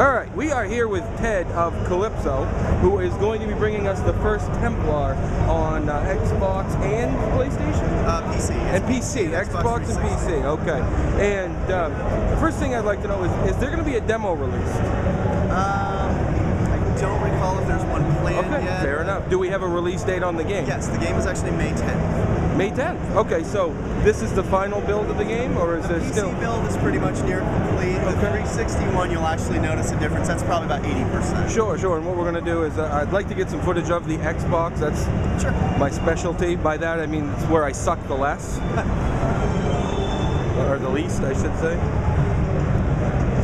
All right, we are here with Ted of Kalypso, who is going to be bringing us the First Templar on Xbox and PlayStation? PC. And PC, Xbox and PC, okay. And the first thing I'd like to know is there going to be a demo released? I don't recall if there's one planned yet. Fair enough. Do we have a release date on the game? Yes, the game is actually May 10th. May 10th. Okay, so this is the final build of the game, or is there still? The PC build is pretty much near complete. The 361, you'll actually notice a difference. That's probably about 80%. Sure. And what we're going to do is I'd like to get some footage of the Xbox. That's my specialty. By that, I mean it's where I suck the less. Or the least, I should say.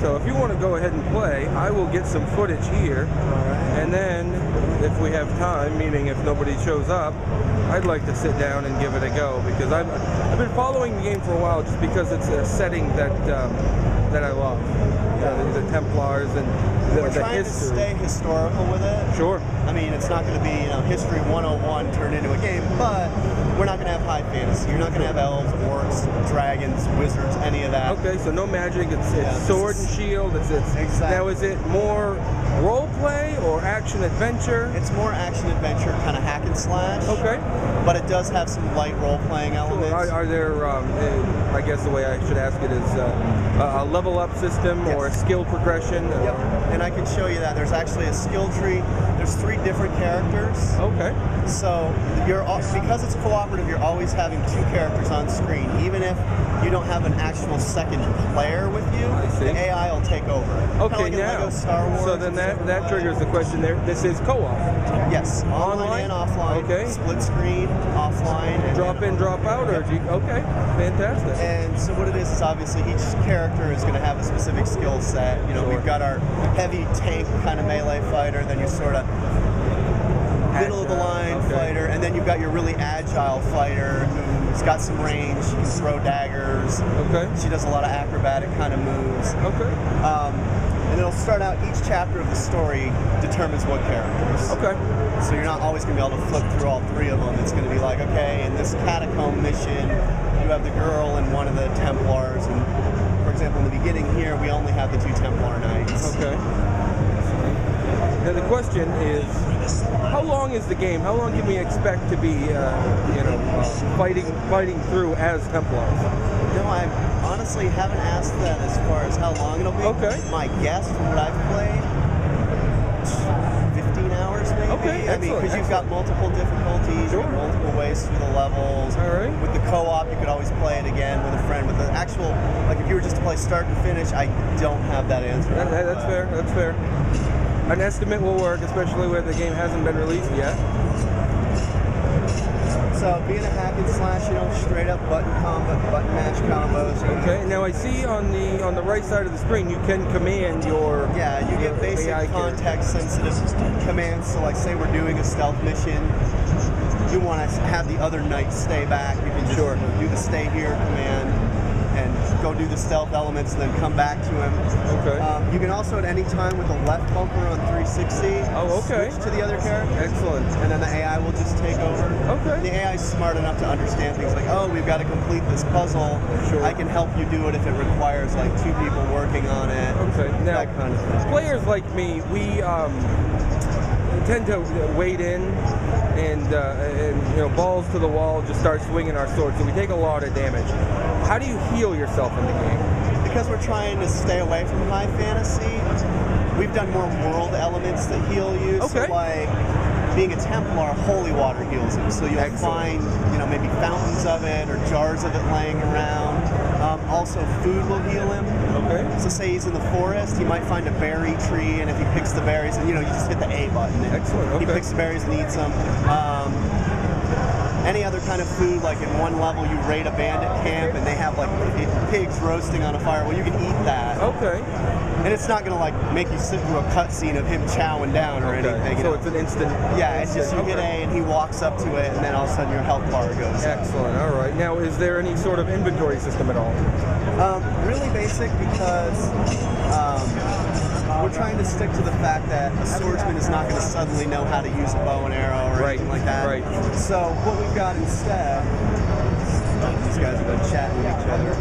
So if you want to go ahead and play, I will get some footage here. And then, if we have time, meaning if nobody shows up, I'd like to sit down and give it a go, because I've been following the game for a while just because it's a setting that I love. The Templars and the We're trying history. to stay historical with it. Sure. I mean, it's not going to be History 101 turned into a game, but we're not going to have high fantasy. You're not going to have elves, orcs, dragons, wizards, any of that. Okay, so no magic. It's sword and shield. Exactly. Now, is it more role play or action adventure? It's more action adventure, kind of hack and slash. Okay. But it does have some light role playing elements. Are there? I guess the way I should ask it is a level up system or a skill progression. Yep. And I can show you that. There's actually a skill tree. There's 3 different characters. Okay. So because it's cooperative, you're always having 2 characters on screen. Even if you don't have an actual second player with you, the AI will take over. Okay, like now. Lego Star Wars. So then that triggers the question there. This is co-op. Yes, online and offline. Okay. Split screen, offline. And drop in, drop out, or okay, fantastic. And so what it is obviously each character is going to have a specific skill set. You know, we've got our heavy tank kind of melee fighter, then your sort of middle of the line fighter, and then you've got your really agile fighter who's got some range. She can throw daggers. Okay. She does a lot of acrobatic kind of moves. Okay. And it'll start out, each chapter of the story determines what characters. Okay. So you're not always going to be able to flip through all 3 of them. It's going to be like, okay, in this catacomb mission, you have the girl and one of the Templars. And for example, in the beginning here, we only have the 2 Templar knights. Okay. Now the question is, how long is the game? How long can we expect to be, fighting through as Templars? No, I honestly haven't asked that as far as how long it'll be. Okay. My guess from what I've played, 15 hours maybe. Okay, I mean, because you've got multiple difficulties, you've got multiple ways through the levels. All right. With the co-op, you could always play it again with a friend. With the actual, like if you were just to play start to finish, I don't have that answer. That's fair. That's fair. An estimate will work, especially where the game hasn't been released yet. So being a hack and slash, straight up button match combos. Okay. Now I see on the right side of the screen you can command your you get basic context sensitive commands. So like say we're doing a stealth mission, you want to have the other knight stay back. You can just do the stay here command and go do the stealth elements and then come back to him. Okay. You can also at any time with the left bumper on 360 switch to the other character. Excellent. And then the AI will just take over. Okay. The AI is smart enough to understand things like, oh, we've got to complete this puzzle. I can help you do it if it requires like 2 people working on it. Okay. Now, that kind of thing. Players like me, we tend to wade in and balls to the wall, just start swinging our swords, so we take a lot of damage. How do you heal yourself in the game? Because we're trying to stay away from high fantasy, we've done more world elements that heal you. Okay. So like being a Templar, holy water heals him. So you'll find, maybe fountains of it or jars of it laying around. Also, food will heal him. Okay. So say he's in the forest, he might find a berry tree, and if he picks the berries, and you just hit the A button. Excellent. Okay. He picks the berries and eats them. Any other kind of food, like in one level you raid a bandit camp and they have like pigs roasting on a fire, well you can eat that. Okay. And it's not gonna like make you sit through a cutscene of him chowing down or anything. So it's an instant. Yeah, it's just you hit A and he walks up to it and then all of a sudden your health bar goes up. Excellent. All right. Now, is there any sort of inventory system at all? Really basic because we're trying to stick to the fact that a swordsman is not going to suddenly know how to use a bow and arrow or anything like that. Right. So what we've got instead, these guys are going to chat with each other.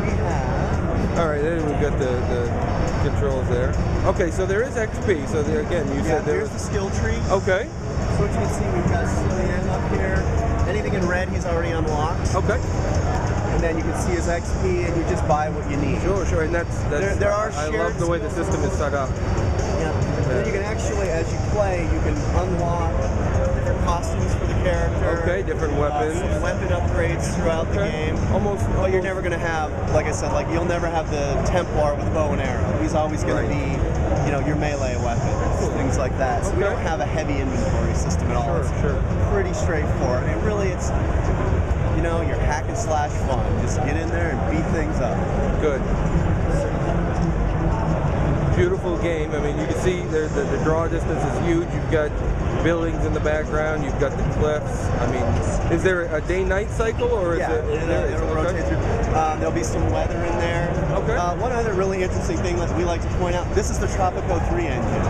We have All right, then we've got the controls there. Okay, so there is XP. So there again, you said there here's was the skill tree. Okay. So what you can see, we've got Cillian up here. Anything in red, he's already unlocked. Okay. And then you can see his XP, and you just buy what you need. Sure, and that's there are I love the way the system is set up. Yeah. And then you can actually, as you play, you can unlock different costumes for the character. Okay, different weapons. Some weapon upgrades throughout the game. But you're never going to have, like I said, like you'll never have the Templar with bow and arrow. He's always going to be, you know, your melee weapons, things like that. So we don't have a heavy inventory system at all. Sure. It's pretty straightforward. And really, it's, you know, your hack and slash fun. Just get in there and beat things up. Good. Beautiful game. I mean, you can see the draw distance is huge. You've got buildings in the background. You've got the cliffs. I mean, is there a day-night cycle, or is it'll rotate through. There'll be some weather in there. Okay. One other really interesting thing that we like to point out: this is the Tropico 3 engine.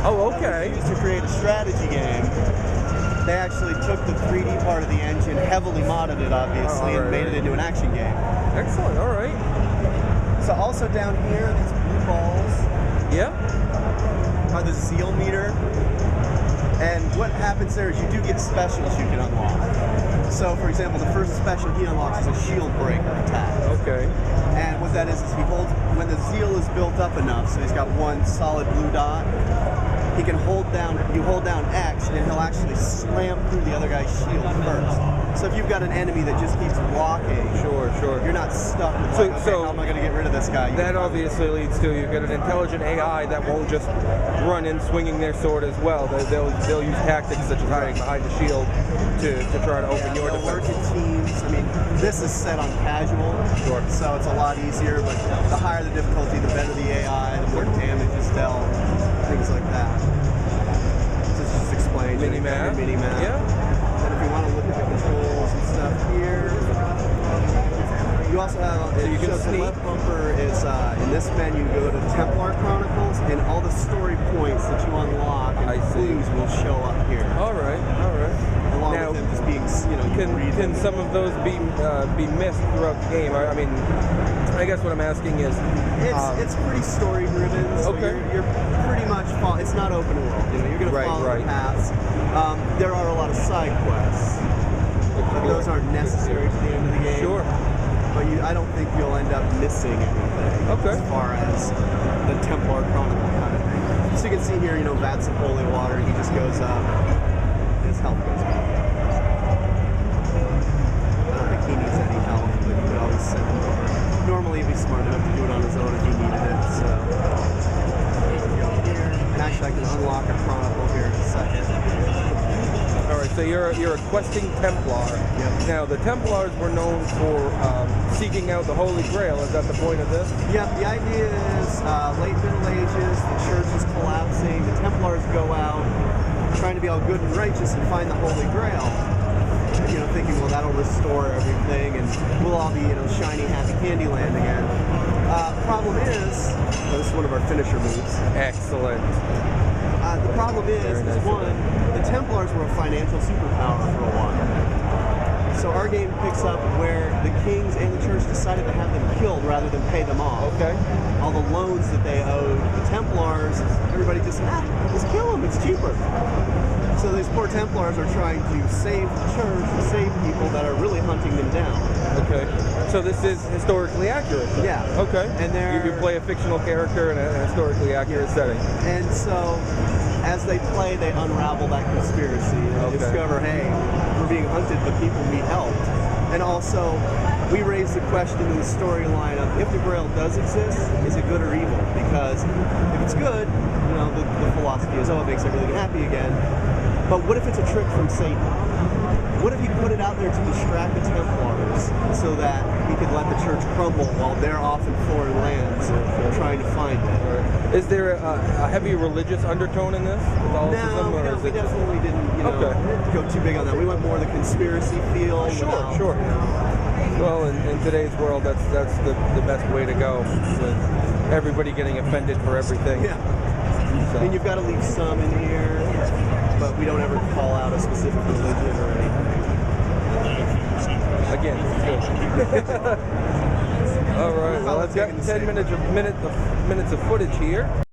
Oh, okay. Used to create a strategy game. They actually took the 3D part of the engine, heavily modded it, obviously, and made it into an action game. Excellent. All right. So also down here, these blue balls. Yeah. Are the zeal meter. And what happens there is you do get specials you can unlock. So, for example, the first special he unlocks is a shield breaker attack. Okay. And what that is he holds, when the zeal is built up enough, so he's got one solid blue dot, he can hold down X, and he'll actually slam through the other guy's shield first. So if you've got an enemy that just keeps blocking, sure, you're not stuck with like, okay, how am I going to get rid of this guy? That obviously leads to you've got an intelligent AI that won't just run in swinging their sword as well. They'll use tactics such as hiding behind the shield to try to open your defense. Work in teams. I mean, this is set on casual, so it's a lot easier, but the higher the difficulty, the better the AI, the more damage is dealt, things like that. Just explain. Mini-map. Yeah. And if you want to look at the controls and stuff here, you also have, so you can the left bumper is, in this menu, you go to Templar Chronicles, and all the story points that you unlock and clues will show up here. All right. Along with them just being, you know, can some of those be missed throughout the game? I mean, I guess what I'm asking is, it's pretty story driven. So you're pretty much it's not open world. You know, you're going to follow the paths. There are a lot of side quests, but those aren't necessary to the end of the game. Sure. But I don't think you'll end up missing anything as far as the Templar Chronicle kind of thing. So you can see here, you know, vats of holy water. He just goes up. His health goes up. I don't think he needs any help, but you could always send him over. Normally, he'd be smart enough to do it on his own if he needed it. So, and actually, I can unlock a Chronicle here in a second. All right, so you're a questing Templar. Yep. Now, the Templars were known for seeking out the Holy Grail. Is that the point of this? Yeah, the idea is late Middle Ages, the church is collapsing, the Templars go out trying to be all good and righteous and find the Holy Grail. You know, thinking, well, that'll restore everything and we'll all be, you know, shiny, happy Candyland again. Problem is, this is one of our finisher moves. Excellent. The problem is one, the Templars were a financial superpower for a while. So our game picks up where the kings and the church decided to have them killed rather than pay them off. Okay. All the loans that they owed the Templars, everybody just kill them, it's cheaper. So these poor Templars are trying to save the church and save people that are really hunting them down. Okay. So this is historically accurate. Yeah. Okay. And you play a fictional character in a historically accurate setting. And so as they play, they unravel that conspiracy. They discover, hey, we're being hunted, but people we helped. And also, we raise the question in the storyline of if the Grail does exist, is it good or evil? Because if it's good, you know, the philosophy is, oh, it makes everything happy again. But what if it's a trick from Satan? What if he put it out there to distract the Templars so that he could let the church crumble while they're off in foreign lands trying to find it? Right. Is there a heavy religious undertone in this? No, we definitely didn't, you know, go too big on that. We went more the conspiracy feel. Sure. Well, in today's world, that's the best way to go, with everybody getting offended for everything. Yeah. So. And you've got to leave some in here, but we don't ever call out a specific religion or anything. Again, good. All right. Well, I've got 10 minutes of footage here.